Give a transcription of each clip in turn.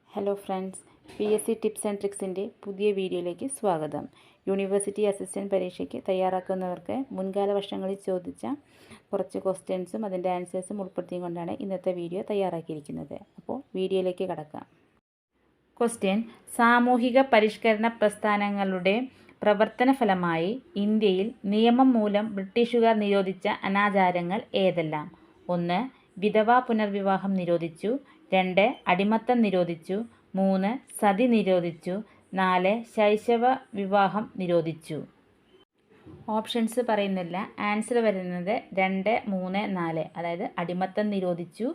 Hello friends, PSC tips and ട്രിക്സിൻ്റെ പുതിയ വീഡിയോയിലേക്ക് സ്വാഗതം. യൂണിവേഴ്സിറ്റി അസിസ്റ്റൻറ്റ് പരീക്ഷയ്ക്ക് തയ്യാറാക്കുന്നവർക്ക് മുൻകാല വർഷങ്ങളിൽ ചോദിച്ച കുറച്ച് ക്വസ്റ്റ്യൻസും അതിൻ്റെ ആൻസേഴ്സും ഉൾപ്പെടുത്തിക്കൊണ്ടാണ് ഇന്നത്തെ വീഡിയോ തയ്യാറാക്കിയിരിക്കുന്നത്. അപ്പോൾ വീഡിയോയിലേക്ക് കടക്കാം. ക്വസ്റ്റ്യൻ: സാമൂഹിക പരിഷ്കരണ പ്രസ്ഥാനങ്ങളുടെ പ്രവർത്തന ഫലമായി ഇന്ത്യയിൽ നിയമം മൂലം ബ്രിട്ടീഷുകാർ നിരോധിച്ച അനാചാരങ്ങൾ ഏതെല്ലാം? 1. വിധവാ പുനർവിവാഹം നിരോധിച്ചു. 2. അടിമത്തം നിരോധിച്ചു. 3. സതി നിരോധിച്ചു. 4. ശൈശവ വിവാഹം നിരോധിച്ചു. ഓപ്ഷൻസ് പറയുന്നില്ല. ആൻസർ വരുന്നത് 2, 3, 4. അതായത് അടിമത്തം നിരോധിച്ചു,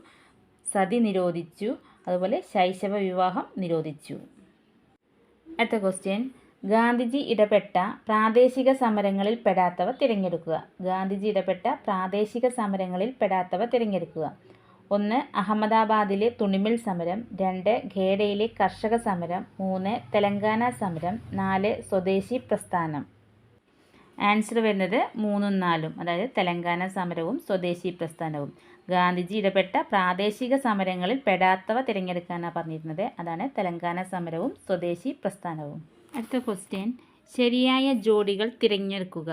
സതി നിരോധിച്ചു, അതുപോലെ ശൈശവ വിവാഹം നിരോധിച്ചു. അടുത്ത ക്വസ്റ്റ്യൻ: ഗാന്ധിജി ഇടപെട്ട പ്രാദേശിക സമരങ്ങളിൽ പെടാത്തവ തിരഞ്ഞെടുക്കുക. ഗാന്ധിജി ഇടപെട്ട പ്രാദേശിക സമരങ്ങളിൽ പെടാത്തവ തിരഞ്ഞെടുക്കുക. 1. അഹമ്മദാബാദിലെ തുണിമിൽ സമരം. 2. ഖേഡയിലെ കർഷക സമരം. 3. തെലങ്കാന സമരം. 4. സ്വദേശി പ്രസ്ഥാനം. ആൻസർ വരുന്നത് 3ഉം 4ഉം, അതായത് തെലങ്കാന സമരവും സ്വദേശി പ്രസ്ഥാനവും. ഗാന്ധിജി ഇടപെട്ട പ്രാദേശിക സമരങ്ങളിൽ പെടാത്തവ തിരഞ്ഞെടുക്കാനാണ് പറഞ്ഞിരുന്നത്. അതാണ് തെലങ്കാന സമരവും സ്വദേശി പ്രസ്ഥാനവും. അടുത്ത ക്വസ്റ്റ്യൻ: ശരിയായ ജോഡികൾ തിരഞ്ഞെടുക്കുക.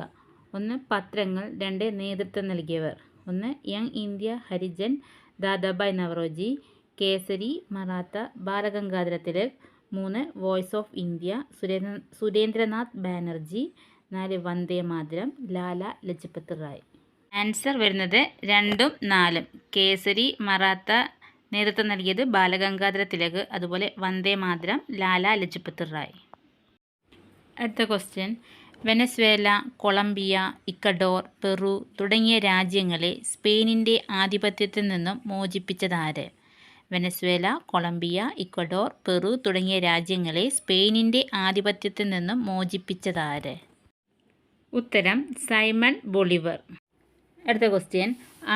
1. പത്രങ്ങൾ. 2. നേതൃത്വം നൽകിയവർ. 1. Young India Harijan Dadabhai Naoroji. Kesari Maratha Balagangadhara Tilak. 3. Voice of India Surendranath Banerjee. 4. Vande Mataram Lala Lajpat Rai. Answer വരുന്നത് 2ഉം 4ഉം. കേസരി മറാത്ത നേതൃത്വം നൽകിയത് ബാലഗംഗാധര തിലക്, അതുപോലെ വന്ദേ മാതരം ലാല ലജ്പത് റായ്. അടുത്ത question: Venezuela, Colombia, Ecuador, Peru തുടങ്ങിയ രാജ്യങ്ങളെ സ്പെയിനിൻ്റെ ആധിപത്യത്തിൽ നിന്നും മോചിപ്പിച്ചതാര്? വെനസ്വേല, കൊളംബിയ, ഇക്വഡോർ, പെറു തുടങ്ങിയ രാജ്യങ്ങളെ സ്പെയിനിൻ്റെ ആധിപത്യത്തിൽ നിന്നും മോചിപ്പിച്ചതാര്? ഉത്തരം സൈമൺ ബൊളിവർ. അടുത്ത ക്വസ്റ്റ്യൻ: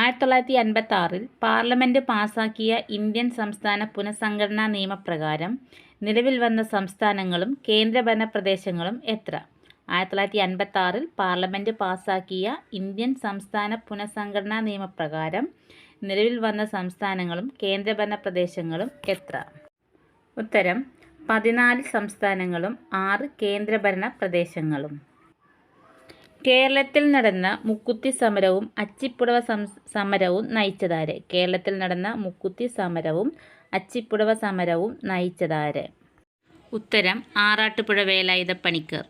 1956 പാർലമെൻറ്റ് പാസാക്കിയ ഇന്ത്യൻ സംസ്ഥാന പുനഃസംഘടനാ നിയമപ്രകാരം നിലവിൽ വന്ന സംസ്ഥാനങ്ങളും കേന്ദ്രഭരണ പ്രദേശങ്ങളും എത്ര? 1956 പാർലമെൻറ്റ് പാസാക്കിയ ഇന്ത്യൻ സംസ്ഥാന പുനഃസംഘടനാ നിയമപ്രകാരം നിലവിൽ വന്ന സംസ്ഥാനങ്ങളും കേന്ദ്രഭരണ പ്രദേശങ്ങളും എത്ര? ഉത്തരം 14 സംസ്ഥാനങ്ങളും 6 കേന്ദ്രഭരണ പ്രദേശങ്ങളും. കേരളത്തിൽ നടന്ന മുക്കുത്തി സമരവും അച്ചിപ്പുടവ സമരവും നയിച്ചതാര്? കേരളത്തിൽ നടന്ന മുക്കുത്തി സമരവും അച്ചിപ്പുടവ സമരവും നയിച്ചതാര്? ഉത്തരം ആറാട്ടുപുഴ വേലായുധപ്പണിക്കർ.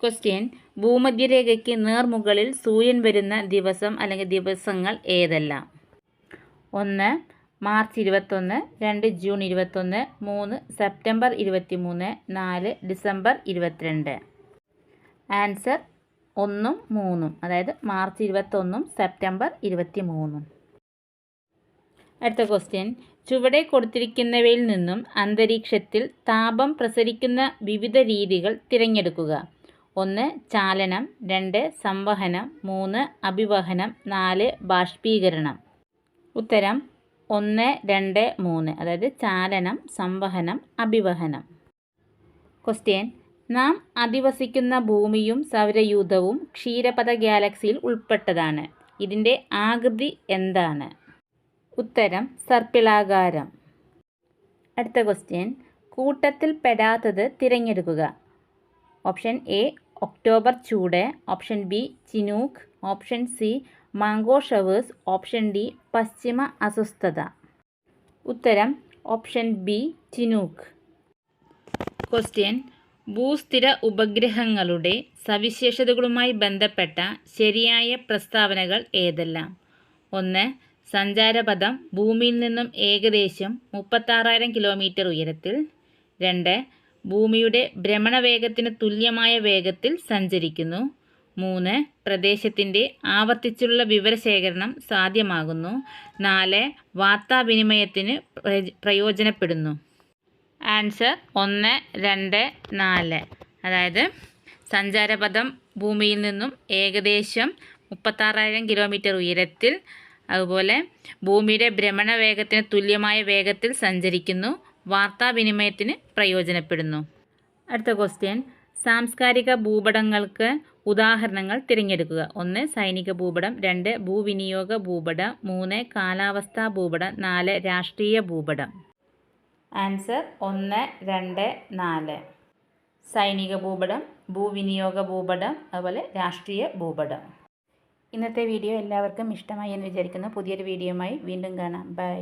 ക്വസ്റ്റ്യൻ: ഭൂമധ്യരേഖയ്ക്ക് നേർമുകളിൽ സൂര്യൻ വരുന്ന ദിവസം അല്ലെങ്കിൽ ദിവസങ്ങൾ ഏതെല്ലാം? 1. March 21. 2. June 21. 3. September 23. 4. December 22. Answer 1ഉം 3ഉം, അതായത് മാർച്ച് 21ഉം സെപ്റ്റംബർ 23ഉം. അടുത്ത ക്വസ്റ്റ്യൻ: ചുവടെ കൊടുത്തിരിക്കുന്നവയിൽ നിന്നും അന്തരീക്ഷത്തിൽ താപം പ്രസരിക്കുന്ന വിവിധ രീതികൾ തിരഞ്ഞെടുക്കുക. 1. ചാലനം. 2. സംവഹനം. 3. അഭിവഹനം. 4. ബാഷ്പീകരണം. ഉത്തരം 1, 2, 3, അതായത് ചാലനം, സംവഹനം, അഭിവഹനം. ക്വസ്റ്റ്യൻ: നാം അധിവസിക്കുന്ന ഭൂമിയും സൗരയൂഥവും ക്ഷീരപഥ ഗാലക്സിയിൽ ഉൾപ്പെട്ടതാണ്. ഇതിൻ്റെ ആകൃതി എന്താണ്? ഉത്തരം സർപ്പിളാകാരം. അടുത്ത ക്വസ്റ്റ്യൻ: കൂട്ടത്തിൽ പെടാത്തത് തിരഞ്ഞെടുക്കുക. ഓപ്ഷൻ എ ഒക്ടോബർ ചൂട്. Option B Chinook. Option C mango showers. Option D പശ്ചിമ അസ്വസ്ഥത. ഉത്തരം ഓപ്ഷൻ ബി ചിനൂക്ക്. ക്വസ്റ്റ്യൻ: ഭൂസ്ഥിര ഉപഗ്രഹങ്ങളുടെ സവിശേഷതകളുമായി ബന്ധപ്പെട്ട ശരിയായ പ്രസ്താവനകൾ ഏതെല്ലാം? 1. സഞ്ചാരപഥം ഭൂമിയിൽ നിന്നും ഏകദേശം 36,000 കിലോമീറ്റർ ഉയരത്തിൽ. 2. ഭൂമിയുടെ ഭ്രമണവേഗത്തിന് തുല്യമായ വേഗത്തിൽ സഞ്ചരിക്കുന്നു. 3. പ്രദേശത്തിൻ്റെ ആവർത്തിച്ചുള്ള വിവരശേഖരണം സാധ്യമാകുന്നു. 4. വാർത്താവിനിമയത്തിന് പ്രയോജനപ്പെടുന്നു. ആൻസർ 1, 2, 4, അതായത് സഞ്ചാരപഥം ഭൂമിയിൽ നിന്നും ഏകദേശം 36,000 കിലോമീറ്റർ ഉയരത്തിൽ, അതുപോലെ ഭൂമിയുടെ ഭ്രമണവേഗത്തിന് തുല്യമായ വേഗത്തിൽ സഞ്ചരിക്കുന്നു, വാർത്താവിനിമയത്തിന് പ്രയോജനപ്പെടുന്നു. അടുത്ത ക്വസ്റ്റ്യൻ: സാംസ്കാരിക ഭൂപടങ്ങൾക്ക് ഉദാഹരണങ്ങൾ തിരഞ്ഞെടുക്കുക. 1. സൈനിക ഭൂപടം. 2. ഭൂവിനിയോഗ ഭൂപടം. 3. കാലാവസ്ഥാ ഭൂപടം. 4. രാഷ്ട്രീയ ഭൂപടം. ആൻസർ 1, 2, 4. സൈനിക ഭൂപടം, ഭൂവിനിയോഗ ഭൂപടം, അതുപോലെ രാഷ്ട്രീയ ഭൂപടം. ഇന്നത്തെ വീഡിയോ എല്ലാവർക്കും ഇഷ്ടമായി എന്ന് വിചാരിക്കുന്നു. പുതിയൊരു വീഡിയോയുമായി വീണ്ടും കാണാം. ബൈ.